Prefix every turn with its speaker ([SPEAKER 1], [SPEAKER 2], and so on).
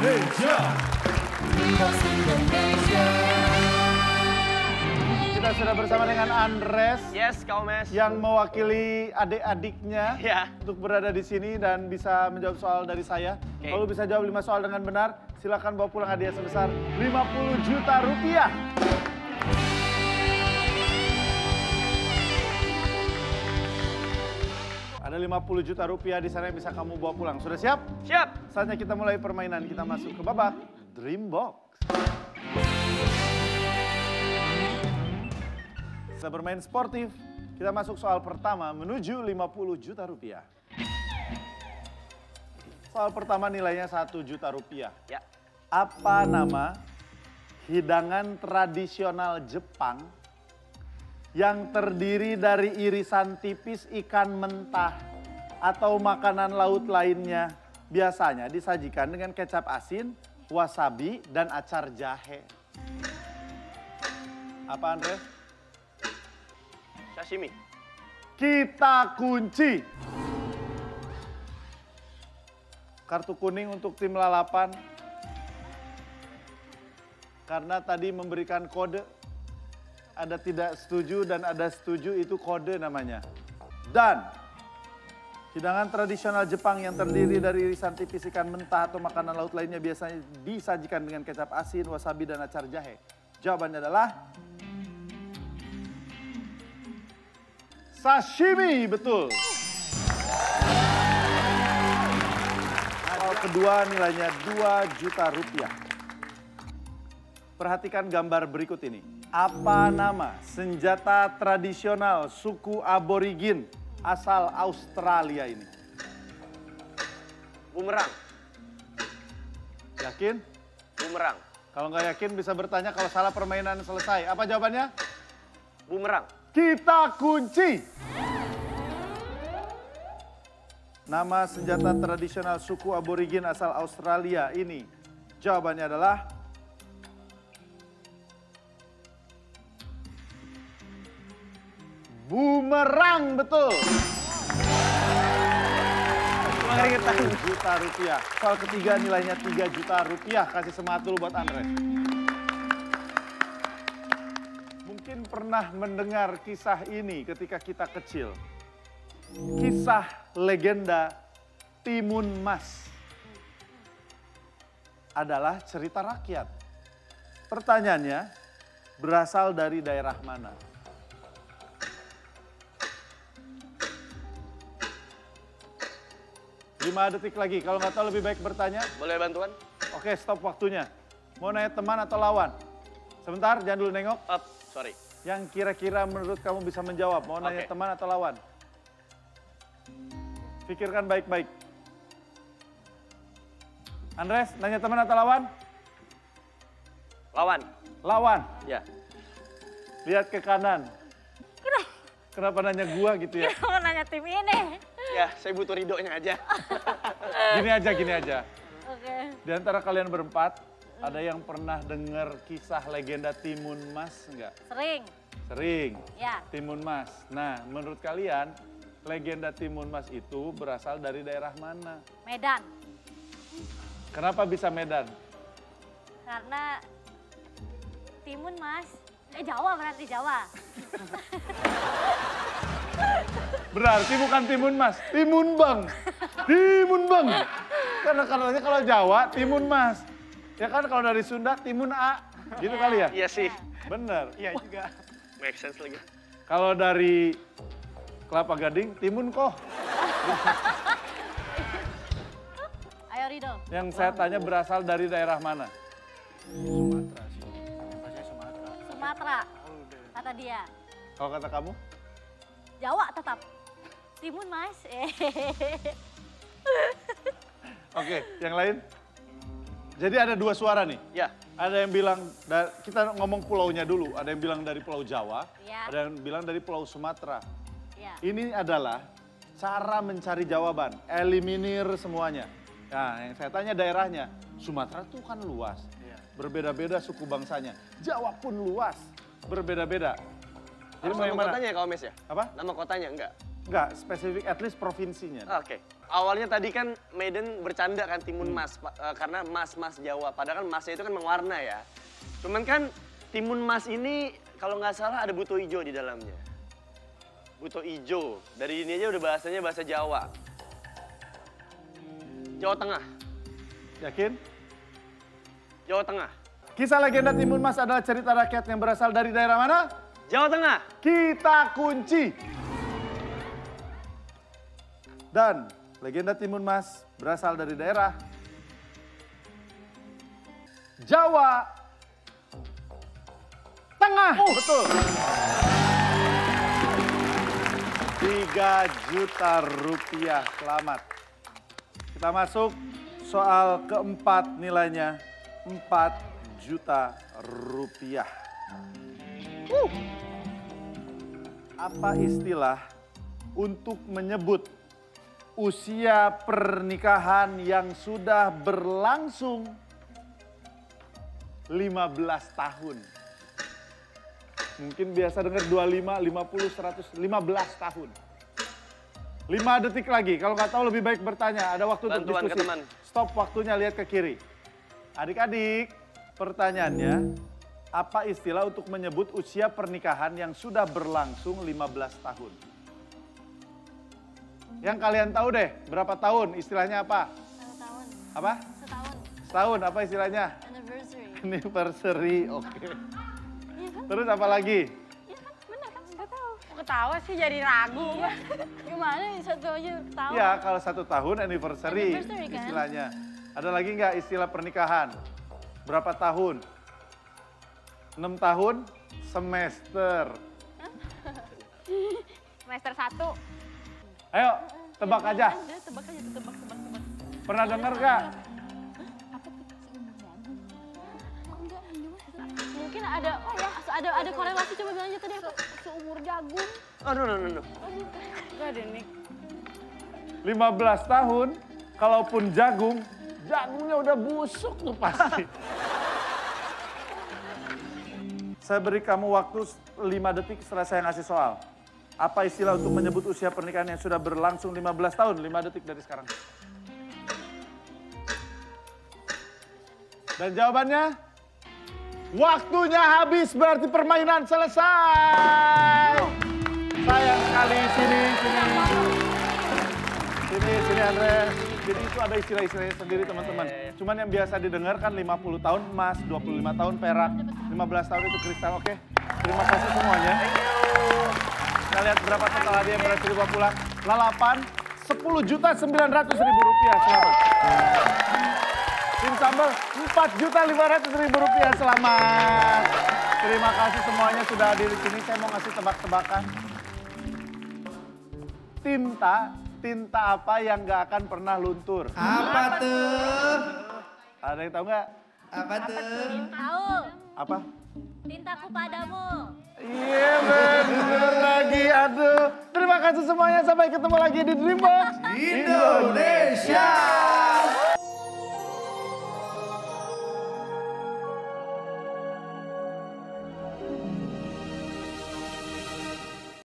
[SPEAKER 1] Indonesia. Kita sudah bersama dengan Andres.
[SPEAKER 2] Yes, Kaumes.
[SPEAKER 1] Yang mewakili adik-adiknya
[SPEAKER 2] Ya.
[SPEAKER 1] untuk berada di sini dan bisa menjawab soal dari saya. Kalau bisa jawab 5 soal dengan benar, silakan bawa pulang hadiah sebesar 50 juta rupiah. Ada 50 juta rupiah di sana yang bisa kamu bawa pulang. Sudah siap?
[SPEAKER 2] Siap.
[SPEAKER 1] Saatnya kita mulai permainan. Kita masuk ke babak Dream Box. Kita bermain sportif. Kita masuk soal pertama menuju 50 juta rupiah. Soal pertama nilainya 1 juta rupiah.
[SPEAKER 2] Ya.
[SPEAKER 1] Apa nama hidangan tradisional Jepang yang terdiri dari irisan tipis ikan mentah atau makanan laut lainnya, biasanya disajikan dengan kecap asin, wasabi, dan acar jahe? Apa, Andre?
[SPEAKER 2] Sashimi.
[SPEAKER 1] Kita kunci. Kartu kuning untuk tim lalapan. Karena tadi memberikan kode. Ada tidak setuju dan ada setuju, itu kode namanya. Dan hidangan tradisional Jepang yang terdiri dari irisan tipis ikan mentah atau makanan laut lainnya biasanya disajikan dengan kecap asin, wasabi, dan acar jahe. Jawabannya adalah sashimi, betul. Soal kedua nilainya 2 juta rupiah. Perhatikan gambar berikut ini. Apa nama senjata tradisional suku aborigin asal Australia ini?
[SPEAKER 2] Bumerang.
[SPEAKER 1] Yakin?
[SPEAKER 2] Bumerang.
[SPEAKER 1] Kalau nggak yakin bisa bertanya, kalau salah permainan selesai. Apa jawabannya?
[SPEAKER 2] Bumerang.
[SPEAKER 1] Kita kunci. Nama senjata tradisional suku aborigin asal Australia ini. Jawabannya adalah bumerang, betul. 1 juta rupiah. Soal ketiga nilainya 3 juta rupiah. Kasih semangat dulu buat Andres. Mungkin pernah mendengar kisah ini ketika kita kecil. Kisah legenda Timun Mas. Adalah cerita rakyat. Pertanyaannya, berasal dari daerah mana? Lima detik lagi, kalau nggak tahu lebih baik bertanya.
[SPEAKER 2] Boleh bantuan?
[SPEAKER 1] Oke, stop waktunya. Mau nanya teman atau lawan? Sebentar, jangan dulu nengok.
[SPEAKER 2] Up, sorry.
[SPEAKER 1] Yang kira-kira menurut kamu bisa menjawab, mau nanya teman atau lawan? Pikirkan baik-baik. Andres, nanya teman atau lawan?
[SPEAKER 2] Lawan.
[SPEAKER 1] Lawan.
[SPEAKER 2] Ya.
[SPEAKER 1] Lihat ke kanan. Kenapa nanya gua gitu ya?
[SPEAKER 3] Kenapa nanya tim ini?
[SPEAKER 2] Ya, saya butuh ridhonya aja.
[SPEAKER 1] Gini aja.
[SPEAKER 3] Oke.
[SPEAKER 1] Di antara kalian berempat, ada yang pernah dengar kisah legenda Timun Mas enggak?
[SPEAKER 3] Sering.
[SPEAKER 1] Sering.
[SPEAKER 3] Ya.
[SPEAKER 1] Timun Mas. Nah, menurut kalian, legenda Timun Mas itu berasal dari daerah mana?
[SPEAKER 3] Medan.
[SPEAKER 1] Kenapa bisa Medan?
[SPEAKER 3] Karena Timun Mas. Jawa berarti Jawa.
[SPEAKER 1] Berarti bukan Timun Mas, Timun Bang. Timun Bang. Karena katanya kalau Jawa, Timun Mas. Ya kan kalau dari Sunda, Timun A. Gitu kali ya?
[SPEAKER 2] Iya sih.
[SPEAKER 1] Bener.
[SPEAKER 2] Iya juga. Make sense lagi.
[SPEAKER 1] Kalau dari Kelapa Gading, Timun Koh.
[SPEAKER 3] Ayo Rido.
[SPEAKER 1] Yang saya tanya berasal dari daerah mana?
[SPEAKER 2] Sumatera sih. Pasti Sumatera.
[SPEAKER 3] Sumatera. Kata dia.
[SPEAKER 1] Kalau kata kamu?
[SPEAKER 3] Jawa tetap. Timun Mas.
[SPEAKER 1] Oke, yang lain? Jadi ada 2 suara nih.
[SPEAKER 2] Ya.
[SPEAKER 1] Ada yang bilang, kita ngomong pulaunya dulu. Ada yang bilang dari Pulau Jawa,
[SPEAKER 3] Ya.
[SPEAKER 1] ada yang bilang dari Pulau Sumatera.
[SPEAKER 3] Ya.
[SPEAKER 1] Ini adalah cara mencari jawaban, eliminir semuanya. Nah, yang saya tanya daerahnya, Sumatera tuh kan luas. Berbeda-beda suku bangsanya. Jawa pun luas, berbeda-beda. Jadi
[SPEAKER 2] Harus
[SPEAKER 1] mau yang
[SPEAKER 2] nama
[SPEAKER 1] mana?
[SPEAKER 2] kotanya ya, Kaumes ya?
[SPEAKER 1] Apa?
[SPEAKER 2] Nama kotanya enggak?
[SPEAKER 1] Enggak, spesifik at least provinsinya.
[SPEAKER 2] Oke. Awalnya tadi kan Maiden bercanda kan timun mas, karena mas-mas Jawa. Padahal kan masnya itu kan mewarna ya. Cuman kan timun mas ini kalau nggak salah ada buto ijo di dalamnya. Buto ijo. Dari ini aja udah bahasanya bahasa Jawa. Jawa Tengah.
[SPEAKER 1] Yakin?
[SPEAKER 2] Jawa Tengah.
[SPEAKER 1] Kisah legenda timun mas adalah cerita rakyat yang berasal dari daerah mana?
[SPEAKER 2] Jawa Tengah.
[SPEAKER 1] Kita kunci. Dan legenda timun mas berasal dari daerah Jawa Tengah. Betul. 3 juta rupiah. Selamat. Kita masuk soal keempat, nilainya 4 juta rupiah. Apa istilah untuk menyebut usia pernikahan yang sudah berlangsung 15 tahun? Mungkin biasa dengar 25, 50, 100, 15 tahun. 5 detik lagi, kalau nggak tahu lebih baik bertanya. Ada waktu untuk
[SPEAKER 2] Bantuan ke
[SPEAKER 1] diskusi.
[SPEAKER 2] teman.
[SPEAKER 1] Stop waktunya, lihat ke kiri. Adik-adik, pertanyaannya, apa istilah untuk menyebut usia pernikahan yang sudah berlangsung 15 tahun? Yang kalian tahu deh, berapa tahun? Istilahnya apa?
[SPEAKER 3] 1 tahun.
[SPEAKER 1] Apa?
[SPEAKER 3] Setahun.
[SPEAKER 1] Setahun, apa istilahnya?
[SPEAKER 3] Anniversary.
[SPEAKER 1] Anniversary, oke.
[SPEAKER 3] Iya kan?
[SPEAKER 1] Terus apa lagi?
[SPEAKER 3] Iya kan? Bener kan? Nggak tahu.
[SPEAKER 4] Kok ketawa sih jadi ragu.
[SPEAKER 3] Gimana nih satu aja tahu?
[SPEAKER 1] Ya, kalau 1 tahun anniversary,
[SPEAKER 3] Anniversary, kan?
[SPEAKER 1] istilahnya. Ada lagi nggak istilah pernikahan? Berapa tahun? 6 tahun? Semester.
[SPEAKER 4] Semester 1.
[SPEAKER 1] Ayo, tebak aja.
[SPEAKER 3] Ada, tebak aja, tebak.
[SPEAKER 1] Pernah dengar nggak?
[SPEAKER 3] Mungkin ada, oh ya, ada korelasi, coba bilang aja tadi apa?
[SPEAKER 4] Seumur jagung.
[SPEAKER 2] Oh, no.
[SPEAKER 4] Gak ada nih.
[SPEAKER 1] 15 tahun, kalaupun jagungnya udah busuk tuh pasti. Saya beri kamu waktu 5 detik setelah saya ngasih soal. Apa istilah untuk menyebut usia pernikahan yang sudah berlangsung 15 tahun? 5 detik dari sekarang. Dan jawabannya, waktunya habis, berarti permainan selesai. Sayang sekali, sini Andre. Jadi itu ada istilah-istilahnya sendiri teman-teman. Cuman yang biasa didengar kan 50 tahun emas, 25 tahun perak, 15 tahun itu kristal, oke? Terima kasih semuanya. Kita lihat berapa total hadiah yang berhasil dibawa pulang. Lalapan, 10.900.000 rupiah, selamat. Tim sambal, 4.500.000 rupiah, selamat. Terima kasih semuanya sudah hadir di sini. Saya mau ngasih tebak-tebakan. Tinta apa yang nggak akan pernah luntur?
[SPEAKER 5] Apa tuh?
[SPEAKER 1] Ada yang tahu nggak?
[SPEAKER 5] Apa tuh?
[SPEAKER 3] Tahu,
[SPEAKER 1] Apa?
[SPEAKER 3] cintaku padamu.
[SPEAKER 1] Iya bener lagi, aduh. Terima kasih semuanya, sampai ketemu lagi di Dreambox
[SPEAKER 5] Indonesia!